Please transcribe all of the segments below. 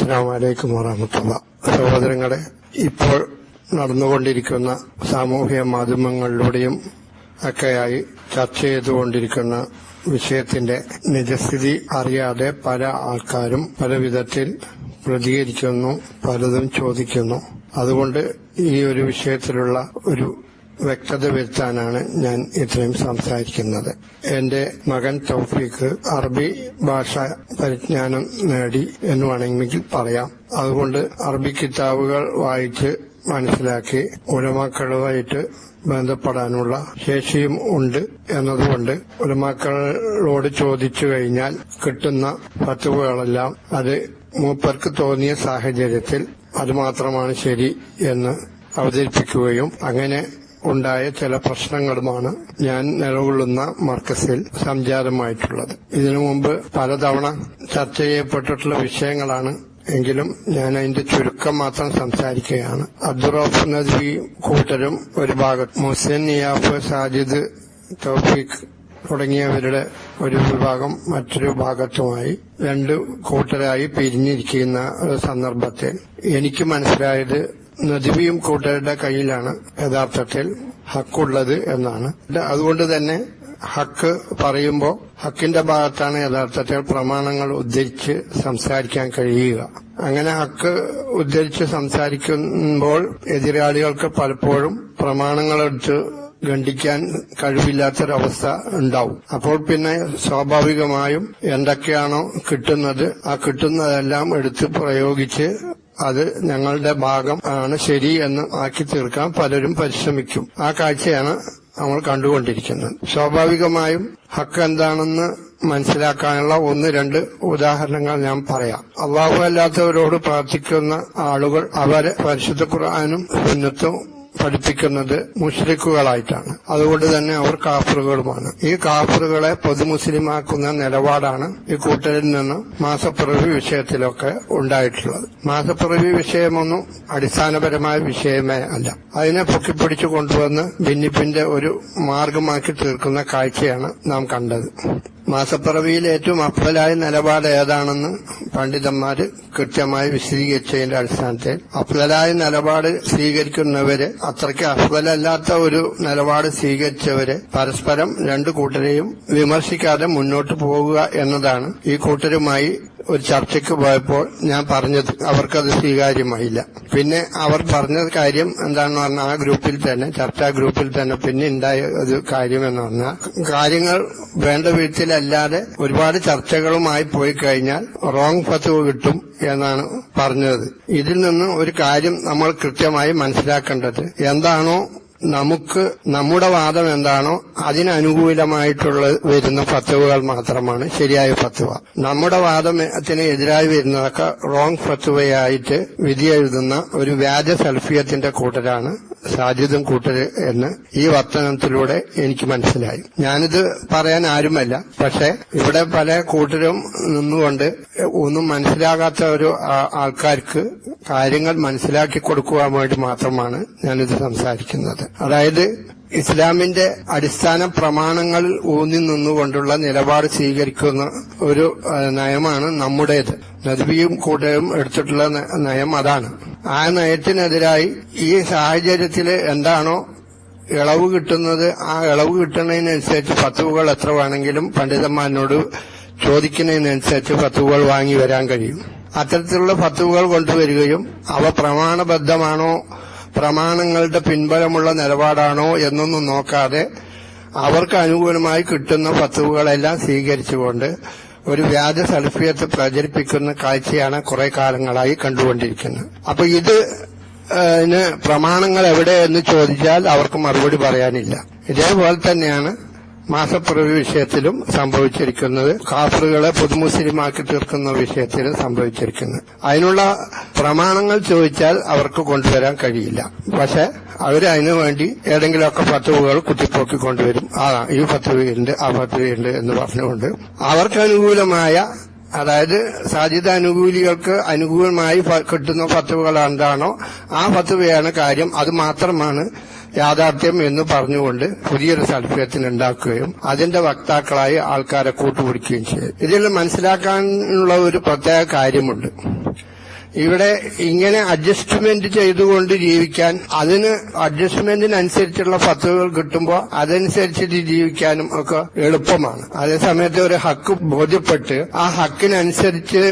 അസ്സലാമു അലൈക്കും വറഹ്മത്തുള്ളാഹി. സഹോദരങ്ങളെ, ഇപ്പോൾ നടന്നുകൊണ്ടിരിക്കുന്ന സാമൂഹ്യ മാധ്യമങ്ങളിലൂടെയും ഒക്കെയായി ചർച്ച ചെയ്തുകൊണ്ടിരിക്കുന്ന വിഷയത്തിന്റെ നിജസ്ഥിതി അറിയാതെ പല ആൾക്കാരും പല വിധത്തിൽ പ്രതികരിക്കുന്നു, പലതും ചോദിക്കുന്നു. അതുകൊണ്ട് ഈ ഒരു വിഷയത്തിലുള്ള ഒരു വ്യക്തത വരുത്താനാണ് ഞാൻ ഇത്രയും സംസാരിക്കുന്നത്. എന്റെ മകൻ തൗഫീഖ് അറബി ഭാഷ പരിജ്ഞാനം നേടി എന്ന് വേണമെങ്കിൽ പറയാം. അതുകൊണ്ട് അറബി കിതാബുകൾ വായിച്ച് മനസ്സിലാക്കി ഉലമാക്കളുമായിട്ട് ബന്ധപ്പെടാനുള്ള ശേഷിയും ഉണ്ട് എന്നതുകൊണ്ട് ഉലമാക്കളോട് ചോദിച്ചു കഴിഞ്ഞാൽ കിട്ടുന്ന ഫത്വകളെല്ലാം അത് മൂപ്പർക്ക് തോന്നിയ സാഹചര്യത്തിൽ അതുമാത്രമാണ് ശരി എന്ന് അവതരിപ്പിക്കുകയും അങ്ങനെ ഉണ്ടായ ചില പ്രശ്നങ്ങളുമാണ് ഞാൻ നിലകൊള്ളുന്ന മർക്കസിൽ സംജാതമായിട്ടുള്ളത്. ഇതിനു മുമ്പ് പലതവണ ചർച്ച ചെയ്യപ്പെട്ടിട്ടുള്ള വിഷയങ്ങളാണ്. എങ്കിലും ഞാൻ അതിന്റെ ചുരുക്കം മാത്രം സംസാരിക്കുകയാണ്. അബ്ദുറൌഫ് നദ്വി കൂട്ടരും ഒരു ഭാഗത്ത്, മുഹ്സിൻ നിയാഫ്, സാജിദ്, തൗഫീഖ് തുടങ്ങിയവരുടെ ഒരു വിഭാഗം മറ്റൊരു ഭാഗത്തുമായി രണ്ട് കൂട്ടരായി പിരിഞ്ഞിരിക്കുന്ന ഒരു സന്ദർഭത്തിൽ എനിക്ക് മനസ്സിലായത് നദ്വിയും കൂട്ടരുടെ കയ്യിലാണ് യഥാർത്ഥത്തിൽ ഹക്കുള്ളത് എന്നാണ്. അതുകൊണ്ട് തന്നെ ഹക്ക് പറയുമ്പോൾ ഹക്കിന്റെ ഭാഗത്താണ് യഥാർത്ഥത്തിൽ പ്രമാണങ്ങൾ ഉദ്ധരിച്ച് സംസാരിക്കാൻ കഴിയുക. അങ്ങനെ ഹക്ക് ഉദ്ധരിച്ച് സംസാരിക്കുമ്പോൾ എതിരാളികൾക്ക് പലപ്പോഴും പ്രമാണങ്ങളെടുത്ത് ഖണ്ഡിക്കാൻ കഴിവില്ലാത്തൊരവസ്ഥ ഉണ്ടാവും. അപ്പോൾ പിന്നെ സ്വാഭാവികമായും എന്തൊക്കെയാണോ കിട്ടുന്നത് ആ കിട്ടുന്നതെല്ലാം എടുത്ത് പ്രയോഗിച്ച് അത് ഞങ്ങളുടെ ഭാഗം ആണ് ശരി എന്ന് ആക്കി തീർക്കാൻ പലരും പരിശ്രമിക്കും. ആ കാഴ്ചയാണ് നമ്മൾ കണ്ടുകൊണ്ടിരിക്കുന്നത്. സ്വാഭാവികമായും ഹക്ക് എന്താണെന്ന് മനസ്സിലാക്കാനുള്ള ഒന്ന് രണ്ട് ഉദാഹരണങ്ങൾ ഞാൻ പറയാം. അള്ളാഹു അല്ലാത്തവരോട് പ്രാർത്ഥിക്കുന്ന ആളുകൾ അവരെ പരിശുദ്ധ ഖുർആനും സുന്നത്തും പഠിപ്പിക്കുന്നത് മുശ്രിക്കുകളായിട്ടാണ്. അതുകൊണ്ട് തന്നെ അവർ കാഫറുകളുമാണ്. ഈ കാഫറുകളെ പൊതുമുസ്ലിമാക്കുന്ന നിലപാടാണ് ഈ കൂട്ടരിൽ നിന്ന് മാസപ്പിറവി വിഷയത്തിലൊക്കെ ഉണ്ടായിട്ടുള്ളത്. മാസപ്പിറവി വിഷയമൊന്നും അടിസ്ഥാനപരമായ വിഷയമേ അല്ല. അതിനെ പൊക്കിപ്പിടിച്ചു കൊണ്ടുവന്ന് ഭിന്നിപ്പിന്റെ ഒരു മാർഗമാക്കി തീർക്കുന്ന കാഴ്ചയാണ് നാം കണ്ടത്. മാസപ്പിറവിയിൽ ഏറ്റവും അഫ്ളലായ നിലപാട് ഏതാണെന്ന് പണ്ഡിതന്മാര് കൃത്യമായി വിശദീകരിച്ചതിന്റെ അടിസ്ഥാനത്തിൽ അഫ്ളലായ നിലപാട് സ്വീകരിക്കുന്നവര് അത്രയ്ക്ക് അഫ്ളലല്ലാത്ത ഒരു നിലപാട് സ്വീകരിച്ചവര് പരസ്പരം രണ്ടു കൂട്ടരെയും വിമർശിക്കാതെ മുന്നോട്ട് പോകുക എന്നതാണ് ഈ കൂട്ടരുമായി ഒരു ചർച്ചയ്ക്ക് പോയപ്പോൾ ഞാൻ പറഞ്ഞത്. അവർക്കത് സ്വീകാര്യമായില്ല. പിന്നെ അവർ പറഞ്ഞ കാര്യം എന്താണെന്ന് പറഞ്ഞാൽ ആ ഗ്രൂപ്പിൽ തന്നെ, ചർച്ചാ ഗ്രൂപ്പിൽ തന്നെ പിന്നെ ഉണ്ടായ ഒരു കാര്യം എന്ന് പറഞ്ഞാൽ കാര്യങ്ങൾ വേണ്ട വിധത്തിലല്ലാതെ ഒരുപാട് ചർച്ചകളുമായി പോയി കഴിഞ്ഞാൽ റോങ് ഫത്വ കിട്ടും എന്നാണ് പറഞ്ഞത്. ഇതിൽ നിന്ന് ഒരു കാര്യം നമ്മൾ കൃത്യമായി മനസ്സിലാക്കേണ്ടത്, എന്താണോ നമുക്ക് നമ്മുടെ വാദം എന്താണോ അതിനനുകൂലമായിട്ടുള്ള വരുന്ന ഫത്വകൾ മാത്രമാണ് ശരിയായ ഫത്വ. നമ്മുടെ വാദത്തിന് എതിരായി വരുന്നതൊക്കെ റോങ് ഫത്വയായിട്ട് വിധി എഴുതുന്ന ഒരു വ്യാജ സൽഫിയത്തിന്റെ കൂട്ടരാണ് സാജിദും കൂട്ടര് എന്ന് ഈ വർത്തനത്തിലൂടെ എനിക്ക് മനസ്സിലായി. ഞാനിത് പറയാൻ ആരുമല്ല, പക്ഷെ ഇവിടെ പല കൂട്ടരും നിന്നുകൊണ്ട് ഒന്നും മനസ്സിലാകാത്ത ഒരു ആൾക്കാർക്ക് കാര്യങ്ങൾ മനസ്സിലാക്കി കൊടുക്കുവാൻ വേണ്ടി മാത്രമാണ് ഞാനിത് സംസാരിക്കുന്നത്. അതായത് ഇസ്ലാമിന്റെ അടിസ്ഥാന പ്രമാണങ്ങളിൽ ഊന്നി നിന്നുകൊണ്ടുള്ള നിലപാട് സ്വീകരിക്കുന്ന ഒരു നയമാണ് നമ്മുടേത്. നദ്വിയും കൂട്ടരും എടുത്തിട്ടുള്ള നയം അതാണ്. ആ നയത്തിനെതിരായി ഈ സാഹചര്യത്തിൽ എന്താണോ ഇളവ് കിട്ടുന്നത് ആ ഇളവ് കിട്ടുന്നതിനനുസരിച്ച് ഫത്വകൾ എത്ര വേണമെങ്കിലും പണ്ഡിതന്മാരോട് ചോദിക്കുന്നതിനനുസരിച്ച് ഫത്വകൾ വാങ്ങി വരാൻ കഴിയും. അത്തരത്തിലുള്ള ഫത്വകൾ കൊണ്ടുവരികയും അവ പ്രമാണബദ്ധമാണോ, പ്രമാണങ്ങളുടെ പിൻബലമുള്ള നിലപാടാണോ എന്നൊന്നും നോക്കാതെ അവർക്ക് അനുകൂലമായി കിട്ടുന്ന ഫത്വകളെല്ലാം സ്വീകരിച്ചുകൊണ്ട് ഒരു വ്യാജ സൽഫിയത്ത് പ്രചരിപ്പിക്കുന്ന കാഴ്ചയാണ് കുറെ കാലങ്ങളായി കണ്ടുകൊണ്ടിരിക്കുന്നത്. അപ്പൊ ഇതിന് പ്രമാണങ്ങൾ എവിടെ എന്ന് ചോദിച്ചാൽ അവർക്ക് മറുപടി പറയാനില്ല. ഇതേപോലെ തന്നെയാണ് മാസപ്പിറവി വിഷയത്തിലും സംഭവിച്ചിരിക്കുന്നത്. കാഫറുകളെ പൊതുമുസ്ലിമാക്കി തീർക്കുന്ന വിഷയത്തിലും സംഭവിച്ചിരിക്കുന്നത്. അതിനുള്ള പ്രമാണങ്ങൾ ചോദിച്ചാൽ അവർക്ക് കൊണ്ടുവരാൻ കഴിയില്ല. പക്ഷെ അവരതിനു വേണ്ടി ഏതെങ്കിലുമൊക്കെ ഫത്വകൾ കുത്തിപ്പോക്കി കൊണ്ടുവരും. ഈ ഫത്വയുണ്ട് ആ ഫത്വയുണ്ട് എന്ന് പറഞ്ഞുകൊണ്ട് അവർക്ക് അനുകൂലമായ, അതായത് സാജിദ് അനുകൂലികൾക്ക് അനുകൂലമായി കിട്ടുന്ന ഫത്വകൾ എന്താണോ ആ ഫത്വയാണ് കാര്യം, അത് മാത്രമാണ് യാഥാർത്ഥ്യം എന്ന് പറഞ്ഞുകൊണ്ട് പുതിയൊരു സൽഫിയത്തിന് ഉണ്ടാക്കുകയും അതിന്റെ വക്താക്കളായി ആൾക്കാരെ കൂട്ടുപിടിക്കുകയും ചെയ്യും. ഇതിൽ മനസ്സിലാക്കാനുള്ള ഒരു പ്രത്യേക കാര്യമുണ്ട്. ഇവിടെ ഇങ്ങനെ അഡ്ജസ്റ്റ്മെന്റ് ചെയ്തുകൊണ്ട് ജീവിക്കാൻ, അതിന് അഡ്ജസ്റ്റ്മെന്റിനനുസരിച്ചുള്ള ഫത്വകൾ കിട്ടുമ്പോൾ അതനുസരിച്ചിട്ട് ജീവിക്കാനും ഒക്കെ എളുപ്പമാണ്. അതേസമയത്ത് ഒരു ഹക്ക് ബോധ്യപ്പെട്ട് ആ ഹക്കിനനുസരിച്ച്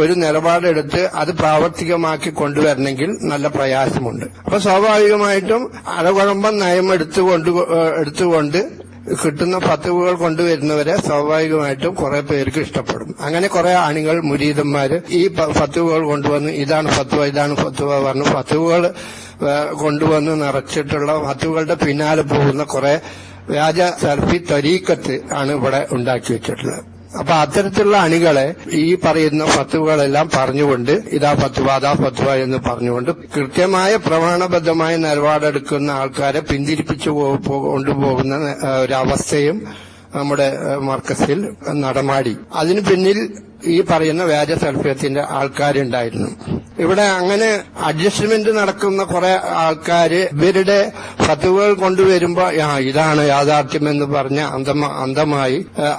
ഒരു നിലപാടെടുത്ത് അത് പ്രാവർത്തികമാക്കി കൊണ്ടുവരണമെങ്കിൽ നല്ല പ്രയാസമുണ്ട്. അപ്പൊ സ്വാഭാവികമായിട്ടും അഴകുഴമ്പം നയം എടുത്തുകൊണ്ട് കിട്ടുന്ന ഫത്വകൾ കൊണ്ടുവരുന്നവരെ സ്വാഭാവികമായിട്ടും കുറെ പേർക്ക് ഇഷ്ടപ്പെടും. അങ്ങനെ കുറെ ആണികൾ മുരീദന്മാര് ഈ ഫത്വകൾ കൊണ്ടുവന്ന് ഇതാണ് ഫത്വ പറഞ്ഞു ഫത്വകൾ കൊണ്ടുവന്ന് നിറച്ചിട്ടുള്ള ഫത്വകളുടെ പിന്നാലെ പോകുന്ന കുറെ വ്യാജ സൽഫി തരീക്കത്ത് ആണ് ഇവിടെ ഉണ്ടാക്കി വെച്ചിട്ടുള്ളത്. അപ്പൊ അത്തരത്തിലുള്ള അണികളെ ഈ പറയുന്ന ഫത്വകളെല്ലാം പറഞ്ഞുകൊണ്ട് ഇതാ ഫത്വ എന്ന് പറഞ്ഞുകൊണ്ട് കൃത്യമായ പ്രമാണബദ്ധമായ നിലപാടെടുക്കുന്ന ആൾക്കാരെ പിന്തിരിപ്പിച്ചു കൊണ്ടുപോകുന്ന ഒരവസ്ഥയും നമ്മുടെ മർക്കസിൽ നടമാടി. അതിനു പിന്നിൽ ഈ പറയുന്ന വ്യാജ സൽഫിയത്തിന്റെ ആൾക്കാരുണ്ടായിരുന്നു. ഇവിടെ അങ്ങനെ അഡ്ജസ്റ്റ്മെന്റ് നടക്കുന്ന കുറെ ആൾക്കാര് ഇവരുടെ ഫത്വകൾ കൊണ്ടുവരുമ്പോ ഇതാണ് യാഥാർത്ഥ്യം എന്ന് പറഞ്ഞ് അന്ധമായി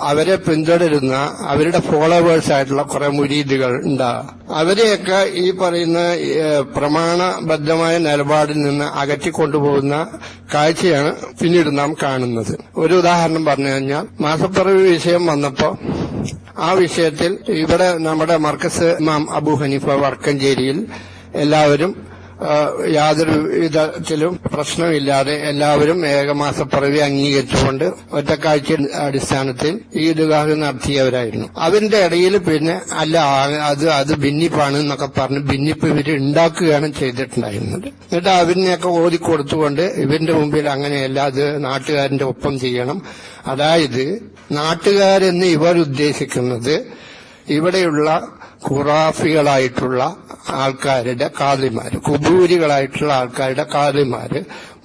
അവരെ പിന്തുടരുന്ന അവരുടെ ഫോളോവേഴ്സ് ആയിട്ടുള്ള കുറെ മുരീദുകൾ ഉണ്ടാകും. അവരെയൊക്കെ ഈ പറയുന്ന പ്രമാണബദ്ധമായ നിലപാടിൽ നിന്ന് അകറ്റിക്കൊണ്ടുപോകുന്ന കാഴ്ചയാണ് പിന്നീട് നാം കാണുന്നത്. ഒരു ഉദാഹരണം പറഞ്ഞു കഴിഞ്ഞാൽ മാസപ്പിറവി വിഷയം വന്നപ്പോ ആ വിഷയത്തിൽ ഇവിടെ നമ്മുടെ മർക്കസ് ഇമാം അബൂ ഹനീഫ വടക്കഞ്ചേരിയിൽ എല്ലാവരും യാതൊരു വിധത്തിലും പ്രശ്നമില്ലാതെ എല്ലാവരും ഏകമാസപ്പിറവി അംഗീകരിച്ചുകൊണ്ട് ഒറ്റക്കാഴ്ച അടിസ്ഥാനത്തിൽ ഈദ്ഗാഹ് നടത്തിയവരായിരുന്നു. അവരുടെ ഇടയിൽ പിന്നെ അത് ഭിന്നിപ്പാണ് എന്നൊക്കെ പറഞ്ഞ് ഭിന്നിപ്പ് ഇവര് ഉണ്ടാക്കുകയാണ് ചെയ്തിട്ടുണ്ടായിരുന്നത്. എന്നിട്ട് അവരിനെയൊക്കെ ഓതിക്കൊടുത്തുകൊണ്ട് ഇവരുടെ മുമ്പിൽ അങ്ങനെയല്ല, അത് നാട്ടുകാരന്റെ ഒപ്പം ചെയ്യണം. അതായത് നാട്ടുകാരെന്ന് ഇവർ ഉദ്ദേശിക്കുന്നത് ഇവിടെയുള്ള ഖുറാഫികളായിട്ടുള്ള ആൾക്കാരുടെ കാളിമാര്, കുബൂരികളായിട്ടുള്ള ആൾക്കാരുടെ കാളിമാര്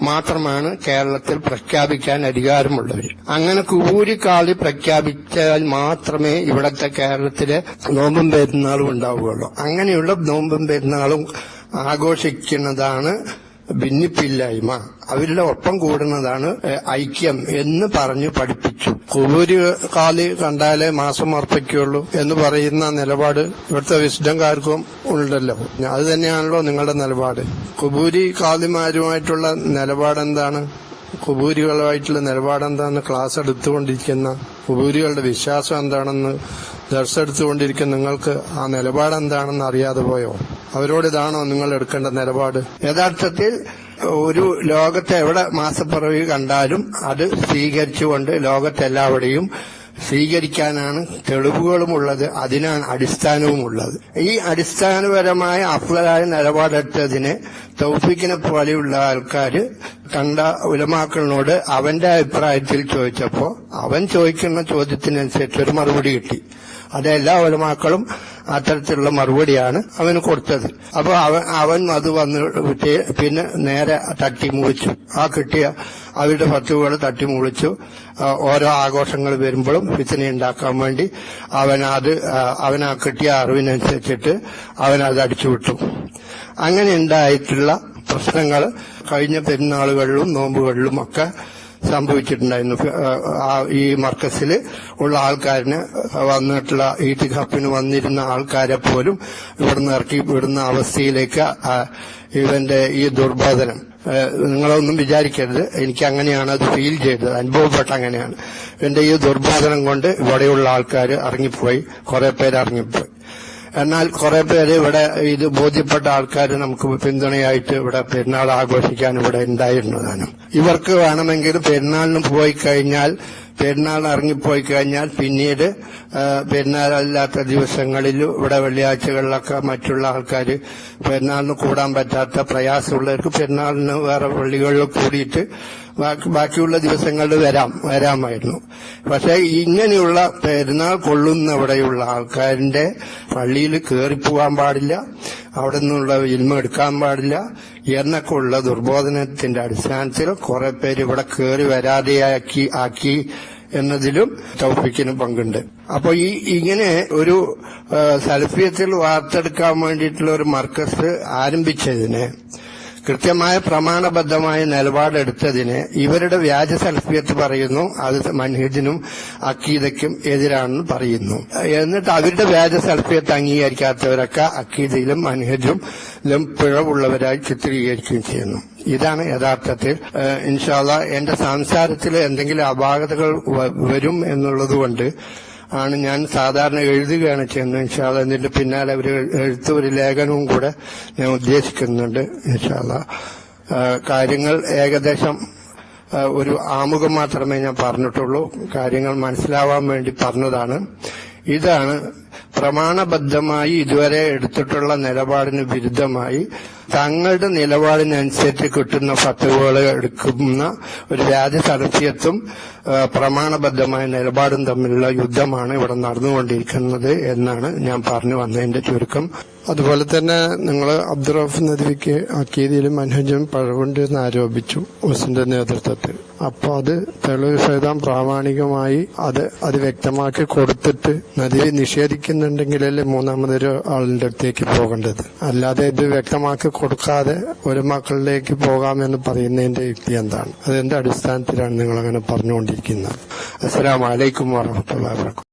മാത്രമാണ് കേരളത്തിൽ പ്രഖ്യാപിക്കാൻ അധികാരമുള്ളവർ. അങ്ങനെ കുബൂരി കാളി പ്രഖ്യാപിച്ചാൽ മാത്രമേ ഇവിടത്തെ കേരളത്തിലെ നോമ്പും പെരുന്നാളും ഉണ്ടാവുകയുള്ളൂ. അങ്ങനെയുള്ള നോമ്പും പെരുന്നാളും ആഘോഷിക്കുന്നതാണ് ഭിന്നിപ്പില്ലായ്മ, അവരുടെ ഒപ്പം കൂടുന്നതാണ് ഐക്യം എന്ന് പറഞ്ഞു പഠിപ്പിച്ചു. കുബൂരി കാളി കണ്ടാലേ മാസം അർപ്പിക്കുള്ളൂ എന്ന് പറയുന്ന നിലപാട് ഇവിടുത്തെ വിശുദ്ധംകാർക്കും ഉണ്ടല്ലോ. അത് തന്നെയാണല്ലോ നിങ്ങളുടെ നിലപാട്. കുബൂരി കാളിമാരുമായിട്ടുള്ള നിലപാടെന്താണ്? കുബൂരികളുമായിട്ടുള്ള നിലപാടെന്താണെന്ന് ക്ലാസ് എടുത്തുകൊണ്ടിരിക്കുന്ന കുബൂരികളുടെ വിശ്വാസം എന്താണെന്ന് ദർശെടുത്തുകൊണ്ടിരിക്കുന്ന നിങ്ങൾക്ക് ആ നിലപാടെന്താണെന്ന് അറിയാതെ പോയോ? അവരോട് ഇതാണോ നിങ്ങൾ എടുക്കേണ്ട നിലപാട്? യഥാർത്ഥത്തിൽ ഒരു ലോകത്തെ എവിടെ മാസപ്പിറവി കണ്ടാലും അത് സ്വീകരിച്ചുകൊണ്ട് ലോകത്തെല്ലാവിടെയും സ്വീകരിക്കാനാണ് തെളിവുകളുമുള്ളത്, അതിനാണ് അടിസ്ഥാനവുമുള്ളത്. ഈ അടിസ്ഥാനപരമായ അഫ്ളലായ നിലപാടെടുത്തതിന് തൗഫീഖിനെ പോലെയുള്ള ആൾക്കാര് കണ്ട ഉലമാക്കളിനോട് അവന്റെ അഭിപ്രായത്തിൽ ചോദിച്ചപ്പോ അവൻ ചോദിക്കുന്ന ചോദ്യത്തിനനുസരിച്ച് ഒരു മറുപടി കിട്ടി. അത് എല്ലാ ഉലമാക്കളും അത്തരത്തിലുള്ള മറുപടിയാണ് അവന് കൊടുത്തത്. അപ്പൊ അവൻ അത് വന്ന് പിന്നെ നേരെ തട്ടിമുളിച്ചു. ആ കിട്ടിയ അവരുടെ ഫത്വകൾ തട്ടിമുളിച്ചു. ഓരോ ആഘോഷങ്ങൾ വരുമ്പോഴും ഫിത്ന ഉണ്ടാക്കാൻ വേണ്ടി അവൻ ആ കിട്ടിയ അറിവിനനുസരിച്ചിട്ട് അവനത് അടിച്ചുവിട്ടു. അങ്ങനെ ഉണ്ടായിട്ടുള്ള പ്രശ്നങ്ങൾ കഴിഞ്ഞ പെരുന്നാളുകളിലും നോമ്പുകളിലും ഒക്കെ സംഭവിച്ചിട്ടുണ്ടായിരുന്നു. ഈ മർക്കസിൽ ഉള്ള ആൾക്കാരിന് വന്നിട്ടുള്ള ഈത്തിഖാഫിന് വന്നിരുന്ന ആൾക്കാരെ പോലും ഇവിടുന്ന് ഇറക്കി വിടുന്ന അവസ്ഥയിലേക്ക് ഇവന്റെ ഈ ദുർബോധനം, നിങ്ങളൊന്നും വിചാരിക്കരുത്, എനിക്ക് അങ്ങനെയാണ് അത് ഫീൽ ചെയ്തത്, അനുഭവപ്പെട്ട അങ്ങനെയാണ്. ഇവന്റെ ഈ ദുർബോധനം കൊണ്ട് ഇവിടെയുള്ള ആൾക്കാർ ഇറങ്ങിപ്പോയി, കുറെ പേര് ഇറങ്ങിപ്പോയി. എന്നാൽ കുറെ പേര് ഇവിടെ ഇത് ബോധ്യപ്പെട്ട ആൾക്കാർ നമുക്ക് പിന്തുണയായിട്ട് ഇവിടെ പെരുന്നാൾ ആഘോഷിക്കാൻ ഇവിടെ ഉണ്ടായിരുന്നതാണ്. ഇവർക്ക് വേണമെങ്കിൽ പെരുന്നാളിന് പോയി കഴിഞ്ഞാൽ, പെരുന്നാൾ ഇറങ്ങിപ്പോയി കഴിഞ്ഞാൽ പിന്നീട് പെരുന്നാളല്ലാത്ത ദിവസങ്ങളിൽ ഇവിടെ വെള്ളിയാഴ്ചകളിലൊക്കെ മറ്റുള്ള ആൾക്കാർ പെരുന്നാളിന് കൂടാൻ പറ്റാത്ത പ്രയാസമുള്ളവർക്ക് പെരുന്നാളിന് വേറെ പള്ളികളിൽ കൂടിയിട്ട് ബാക്കിയുള്ള ദിവസങ്ങളിൽ വരാമായിരുന്നു. പക്ഷെ ഇങ്ങനെയുള്ള പെരുന്നാൾ കൊള്ളുന്നവിടെയുള്ള ആൾക്കാരിന്റെ പള്ളിയിൽ കയറിപ്പോകാൻ പാടില്ല, അവിടെ നിന്നുള്ള ഇൽമ എടുക്കാൻ പാടില്ല എന്നൊക്കെ ഉള്ള ദുർബോധനത്തിന്റെ അടിസ്ഥാനത്തിൽ കുറെ പേര് ഇവിടെ കയറി വരാതെയാക്കി എന്നതിലും തൗഫീഖിന് പങ്കുണ്ട്. അപ്പൊ ഇങ്ങനെ ഒരു സലഫിയത്തിൽ വാർത്തെടുക്കാൻ വേണ്ടിയിട്ടുള്ള ഒരു മർക്കസ് ആരംഭിച്ചതിന് കൃത്യമായ പ്രമാണബദ്ധമായ നിലപാടെടുത്തതിന് ഇവരുടെ വ്യാജ സൽഫിയത്ത് പറയുന്നു അത് മൻഹജിനും അക്കീദയ്ക്കും എതിരാണെന്ന് പറയുന്നു. എന്നിട്ട് അവരുടെ വ്യാജ സൽഫിയത്ത് അംഗീകരിക്കാത്തവരൊക്കെ അക്കീദയിലും മൻഹജിലും പിഴവുള്ളവരായി ചിത്രീകരിക്കുകയും ചെയ്യുന്നു. ഇതാണ് യഥാർത്ഥത്തിൽ. ഇൻഷാ അല്ലാഹ് എന്റെ സംസാരത്തിൽ എന്തെങ്കിലും അപാകതകൾ വരും എന്നുള്ളതുകൊണ്ട് ആണ് ഞാൻ സാധാരണ എഴുതുകയാണ് ചെയ്യുന്നത്. ഇൻഷാ അല്ലാഹ് ഇതിന്റെ പിന്നാലെ ഒരു ലേഖനവും കൂടെ ഞാൻ ഉദ്ദേശിക്കുന്നുണ്ട്. ഇൻഷാ അല്ലാഹ് കാര്യങ്ങൾ ഏകദേശം ഒരു ആമുഖം മാത്രമേ ഞാൻ പറഞ്ഞിട്ടുള്ളൂ. കാര്യങ്ങൾ മനസ്സിലാവാൻ വേണ്ടി പറഞ്ഞതാണ്. ഇതാണ് പ്രമാണബദ്ധമായി ഇതുവരെ എടുത്തിട്ടുള്ള നിലപാടിന് വിരുദ്ധമായി തങ്ങളുടെ നിലപാടിനനുസരിച്ച് കിട്ടുന്ന ഫത്വകൾ എടുക്കുന്ന ഒരു വ്യാജ സലഫിയത്തും പ്രമാണബദ്ധമായ നിലപാടും തമ്മിലുള്ള യുദ്ധമാണ് ഇവിടെ നടന്നുകൊണ്ടിരിക്കുന്നത് എന്നാണ് ഞാൻ പറഞ്ഞു വന്നതിന്റെ ചുരുക്കം. അതുപോലെ തന്നെ നിങ്ങൾ അബ്ദുറൌഫ് നദ്വിക്ക് അക്കീദയിലും മൻഹജിലും പഴവുണ്ട് എന്ന് ആരോപിച്ചു ഉസിന്റെ നേതൃത്വത്തിൽ. അപ്പൊ അത് തെളിവ് സഹിതം പ്രാമാണികമായി അത് വ്യക്തമാക്കി കൊടുത്തിട്ട് നദ്വി നിഷേധിക്കുന്നുണ്ടെങ്കിലല്ലേ മൂന്നാമതൊരു ആളിന്റെ അടുത്തേക്ക് പോകേണ്ടത്. അല്ലാതെ ഇത് വ്യക്തമാക്കി കൊടുക്കാതെ ഒരു മക്കളിലേക്ക് പോകാമെന്ന് പറയുന്നതിന്റെ യുക്തി എന്താണ്? അതിന്റെ അടിസ്ഥാനത്തിലാണ് നിങ്ങൾ അങ്ങനെ പറഞ്ഞുകൊണ്ടിരിക്കുന്നത്. അസ്സലാമു അലൈക്കും വറഹ്മത്തുള്ളാഹി വബറകാതുഹു.